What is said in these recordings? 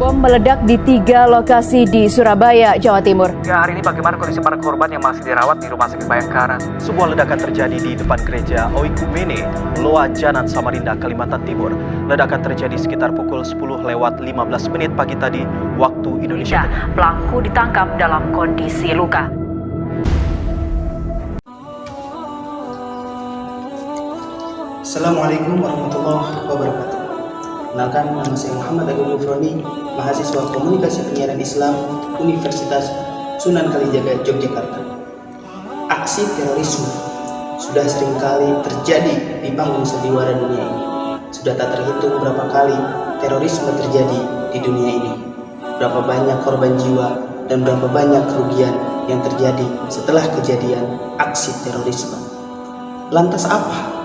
Bom meledak di 3 lokasi di Surabaya, Jawa Timur. Ya, hari ini bagaimana kondisi para korban yang masih dirawat di Rumah Sakit Bayangkara? Sebuah ledakan terjadi di depan gereja Oikumene, Loa Janan, Samarinda, Kalimantan Timur. Ledakan terjadi sekitar pukul 10:15 pagi tadi, waktu Indonesia. Pelaku ditangkap dalam kondisi luka. Assalamualaikum warahmatullahi wabarakatuh. Kenalkan, nama saya Muhammad Agung Gufroni, mahasiswa Komunikasi Penyiaran Islam Universitas Sunan Kalijaga, Yogyakarta. Aksi terorisme sudah seringkali terjadi di panggung sandiwara dunia ini. Sudah tak terhitung berapa kali terorisme terjadi di dunia ini. Berapa banyak korban jiwa dan berapa banyak kerugian yang terjadi setelah kejadian aksi terorisme. Lantas apa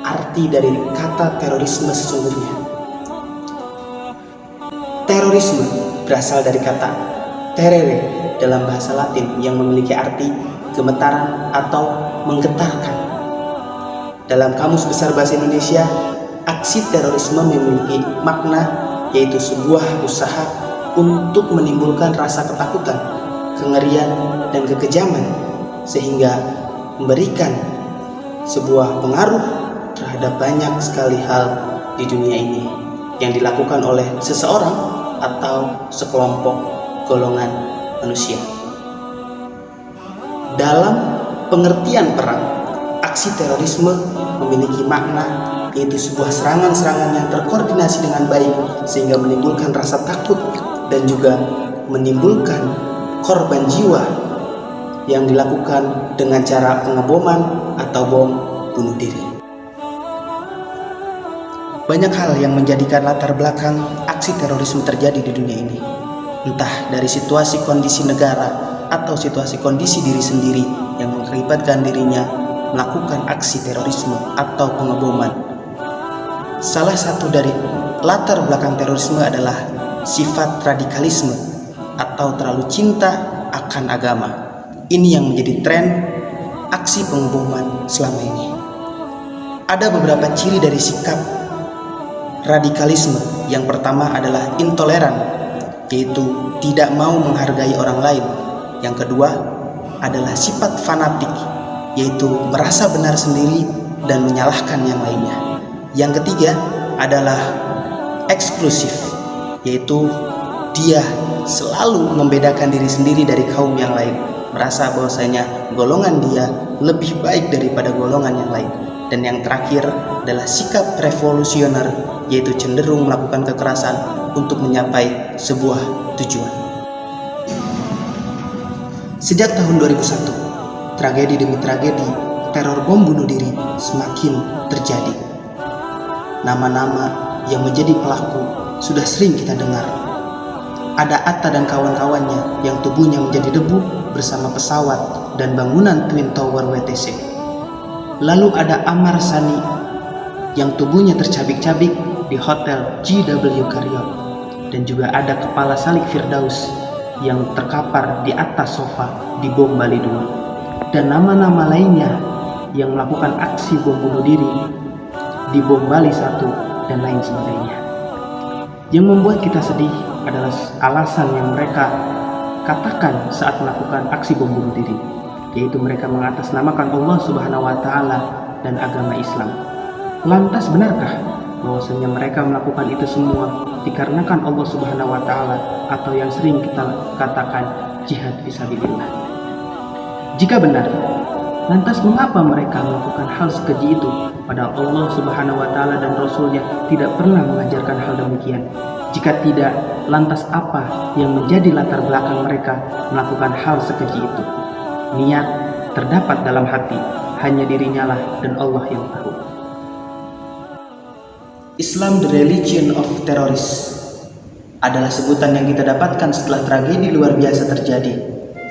arti dari kata terorisme sesungguhnya? Terorisme berasal dari kata terere dalam bahasa Latin yang memiliki arti gemetaran atau menggetarkan. Dalam Kamus Besar Bahasa Indonesia, aksi terorisme memiliki makna yaitu sebuah usaha untuk menimbulkan rasa ketakutan, kengerian, dan kekejaman sehingga memberikan sebuah pengaruh terhadap banyak sekali hal di dunia ini yang dilakukan oleh seseorang atau sekelompok golongan manusia. Dalam pengertian perang, aksi terorisme memiliki makna yaitu sebuah serangan-serangan yang terkoordinasi dengan baik sehingga menimbulkan rasa takut dan juga menimbulkan korban jiwa yang dilakukan dengan cara pengeboman atau bom bunuh diri. Banyak hal yang menjadikan latar belakang aksi terorisme terjadi di dunia ini. Entah dari situasi kondisi negara atau situasi kondisi diri sendiri yang mengakibatkan dirinya melakukan aksi terorisme atau pengeboman. Salah satu dari latar belakang terorisme adalah sifat radikalisme atau terlalu cinta akan agama. Ini yang menjadi tren aksi pengeboman selama ini. Ada beberapa ciri dari sikap radikalisme. Yang pertama adalah intoleran, yaitu tidak mau menghargai orang lain. Yang kedua adalah sifat fanatik, yaitu merasa benar sendiri dan menyalahkan yang lainnya. Yang ketiga adalah eksklusif, yaitu dia selalu membedakan diri sendiri dari kaum yang lain, merasa bahwasanya golongan dia lebih baik daripada golongan yang lain. Dan yang terakhir adalah sikap revolusioner, yaitu cenderung melakukan kekerasan untuk mencapai sebuah tujuan. Sejak tahun 2001, tragedi demi tragedi teror bom bunuh diri semakin terjadi. Nama-nama yang menjadi pelaku sudah sering kita dengar. Ada Atta dan kawan-kawannya yang tubuhnya menjadi debu bersama pesawat dan bangunan Twin Tower WTC. Lalu ada Amar Sani yang tubuhnya tercabik-cabik di Hotel JW Marriott, dan juga ada Kepala Salik Firdaus yang terkapar di atas sofa di bom Bali 2, dan nama-nama lainnya yang melakukan aksi bom bunuh diri di bom Bali 1 dan lain sebagainya. Yang membuat kita sedih adalah alasan yang mereka katakan saat melakukan aksi bom bunuh diri, yaitu mereka mengatasnamakan Allah Subhanahu wa Ta'ala dan agama Islam. Lantas benarkah bahwasanya mereka melakukan itu semua dikarenakan Allah Subhanahu wa Ta'ala, atau yang sering kita katakan jihad fisabilillah? Jika benar, lantas mengapa mereka melakukan hal sekeji itu padahal Allah Subhanahu wa Ta'ala dan Rasulnya tidak pernah mengajarkan hal demikian? Jika tidak, lantas apa yang menjadi latar belakang mereka melakukan hal sekeji itu? Niat terdapat dalam hati, hanya dirinya lah dan Allah yang tahu. Islam, the religion of terrorists, adalah sebutan yang kita dapatkan setelah tragedi luar biasa terjadi.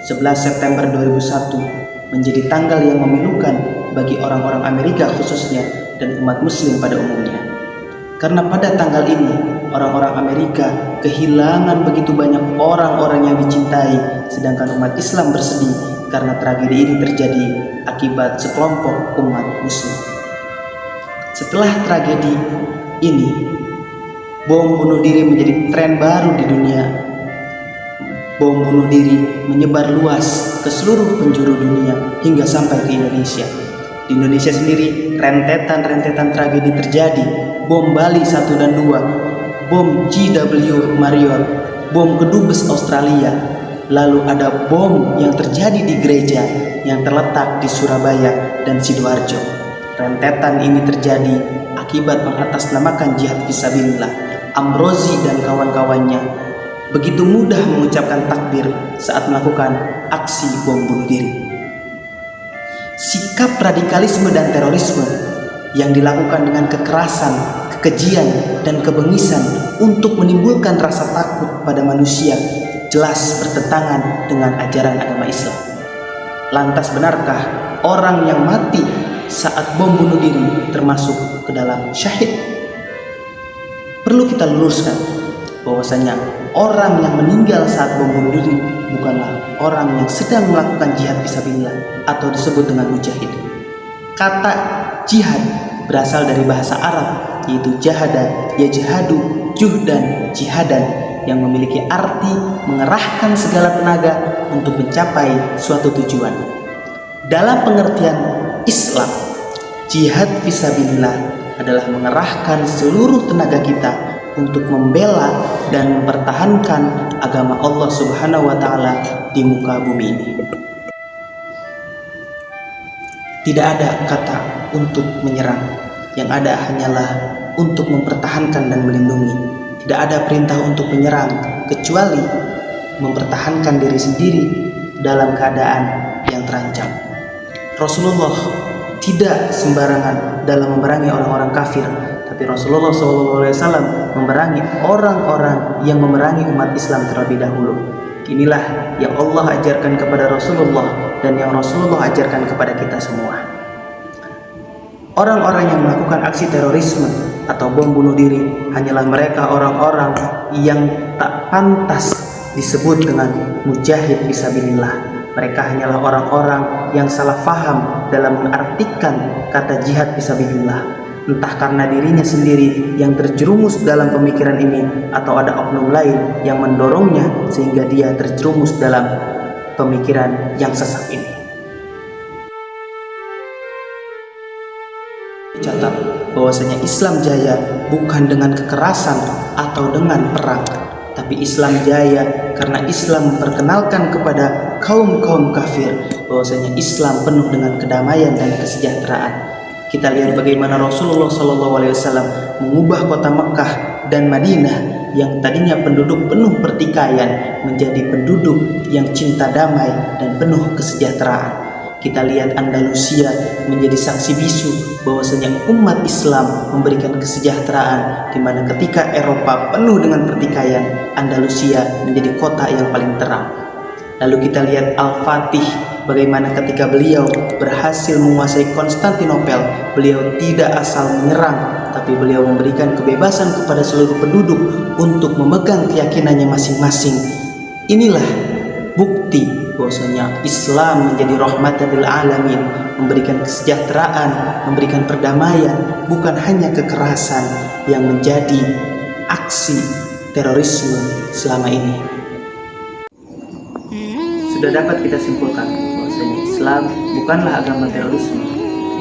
11 September 2001 menjadi tanggal yang memilukan bagi orang-orang Amerika khususnya dan umat muslim pada umumnya. Karena pada tanggal ini orang-orang Amerika kehilangan begitu banyak orang-orang yang dicintai, sedangkan umat Islam bersedih karena tragedi ini terjadi akibat sekelompok umat muslim. Setelah tragedi ini, Bom bunuh diri menjadi tren baru di dunia. Bom bunuh diri menyebar luas ke seluruh penjuru dunia hingga sampai ke Indonesia. Di Indonesia sendiri, rentetan tragedi terjadi. Bom Bali 1 dan 2, bom JW Marriott, bom kedubes Australia. Lalu ada bom yang terjadi di gereja yang terletak di Surabaya dan Sidoarjo. Rentetan ini terjadi akibat mengatasnamakan jihad fisabilillah. Ambrozi dan kawan-kawannya begitu mudah mengucapkan takbir saat melakukan aksi bom bunuh diri. Sikap radikalisme dan terorisme yang dilakukan dengan kekerasan, kekejian, dan kebengisan untuk menimbulkan rasa takut pada manusia jelas bertentangan dengan ajaran agama Islam. Lantas benarkah orang yang mati saat bom bunuh diri termasuk ke dalam syahid? Perlu kita luruskan bahwasanya orang yang meninggal saat bom bunuh diri bukanlah orang yang sedang melakukan jihad fisabilillah atau disebut dengan mujahid. Kata jihad berasal dari bahasa Arab yaitu jahada, yajhadu, juhdan, jihadan yang memiliki arti mengerahkan segala tenaga untuk mencapai suatu tujuan. Dalam pengertian Islam, jihad fisabilillah adalah mengerahkan seluruh tenaga kita untuk membela dan mempertahankan agama Allah Subhanahu wa taala di muka bumi ini. Tidak ada kata untuk menyerang, yang ada hanyalah untuk mempertahankan dan melindungi. Tidak ada perintah untuk menyerang kecuali mempertahankan diri sendiri dalam keadaan yang terancam. Rasulullah tidak sembarangan dalam memerangi orang-orang kafir, tapi Rasulullah SAW memerangi orang-orang yang memerangi umat Islam terlebih dahulu. Inilah yang Allah ajarkan kepada Rasulullah dan yang Rasulullah ajarkan kepada kita semua. Orang-orang yang melakukan aksi terorisme atau bom bunuh diri hanyalah mereka orang-orang yang tak pantas disebut dengan mujahid fisabilillah. Mereka hanyalah orang-orang yang salah faham dalam mengartikan kata jihad fisabilillah. Entah karena dirinya sendiri yang terjerumus dalam pemikiran ini atau ada oknum lain yang mendorongnya sehingga dia terjerumus dalam pemikiran yang sesat ini. Catat bahwasanya Islam jaya bukan dengan kekerasan atau dengan perang, tapi Islam jaya karena Islam memperkenalkan kepada kaum-kaum kafir bahwasanya Islam penuh dengan kedamaian dan kesejahteraan. Kita lihat bagaimana Rasulullah SAW mengubah kota Mekah dan Madinah yang tadinya penduduk penuh pertikaian menjadi penduduk yang cinta damai dan penuh kesejahteraan. Kita lihat Andalusia menjadi saksi bisu bahwasanya umat Islam memberikan kesejahteraan, di mana ketika Eropa penuh dengan pertikaian, Andalusia menjadi kota yang paling terang. Lalu kita lihat Al-Fatih, bagaimana ketika beliau berhasil menguasai Konstantinopel, beliau tidak asal menyerang, tapi beliau memberikan kebebasan kepada seluruh penduduk untuk memegang keyakinannya masing-masing. Inilah bukti bahwasanya Islam menjadi rahmatan lil alamin, memberikan kesejahteraan, memberikan perdamaian, bukan hanya kekerasan yang menjadi aksi terorisme selama ini. Sudah dapat kita simpulkan bahwasanya Islam bukanlah agama terorisme.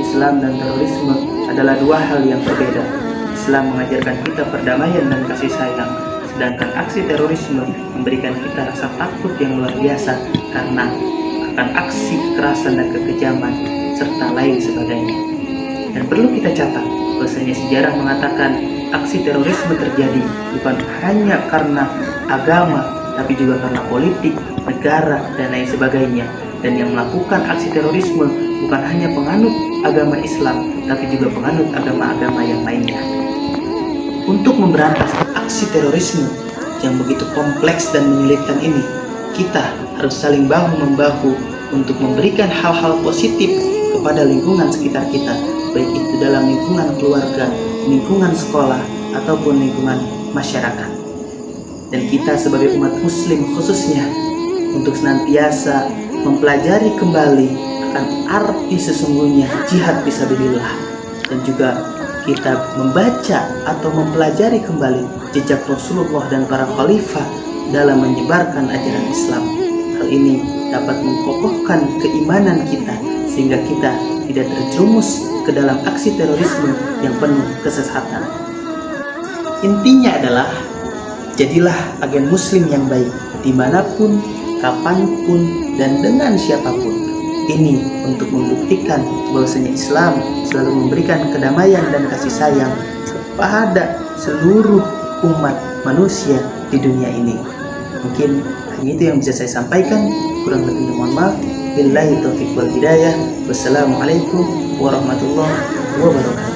Islam dan terorisme adalah dua hal yang berbeda. Islam mengajarkan kita perdamaian dan kasih sayang, sedangkan aksi terorisme memberikan kita rasa takut yang luar biasa karena akan aksi kekerasan dan kekejaman serta lain sebagainya. Dan perlu kita catat bahwasanya sejarah mengatakan aksi terorisme terjadi bukan hanya karena agama, tapi juga karena politik, negara, dan lain sebagainya. Dan yang melakukan aksi terorisme bukan hanya penganut agama Islam, tapi juga penganut agama-agama yang lainnya. Untuk memberantas aksi terorisme yang begitu kompleks dan menyulitkan ini, kita harus saling bahu-membahu untuk memberikan hal-hal positif kepada lingkungan sekitar kita, baik itu dalam lingkungan keluarga, lingkungan sekolah, ataupun lingkungan masyarakat. Dan kita sebagai umat muslim khususnya untuk senantiasa mempelajari kembali akan arti sesungguhnya jihad fisabilillah dan juga kita membaca atau mempelajari kembali jejak Rasulullah dan para khalifah dalam menyebarkan ajaran Islam. Hal ini dapat mengokohkan keimanan kita sehingga kita tidak terjerumus ke dalam aksi terorisme yang penuh kesesatan. Intinya adalah jadilah agen muslim yang baik dimanapun, kapanpun, dan dengan siapapun. Ini untuk membuktikan bahwasanya Islam selalu memberikan kedamaian dan kasih sayang kepada seluruh umat manusia di dunia ini. Mungkin hanya itu yang bisa saya sampaikan. Kurang lebihnya mohon maaf. Billahi taufiq wal hidayah. Wassalamualaikum warahmatullahi wabarakatuh.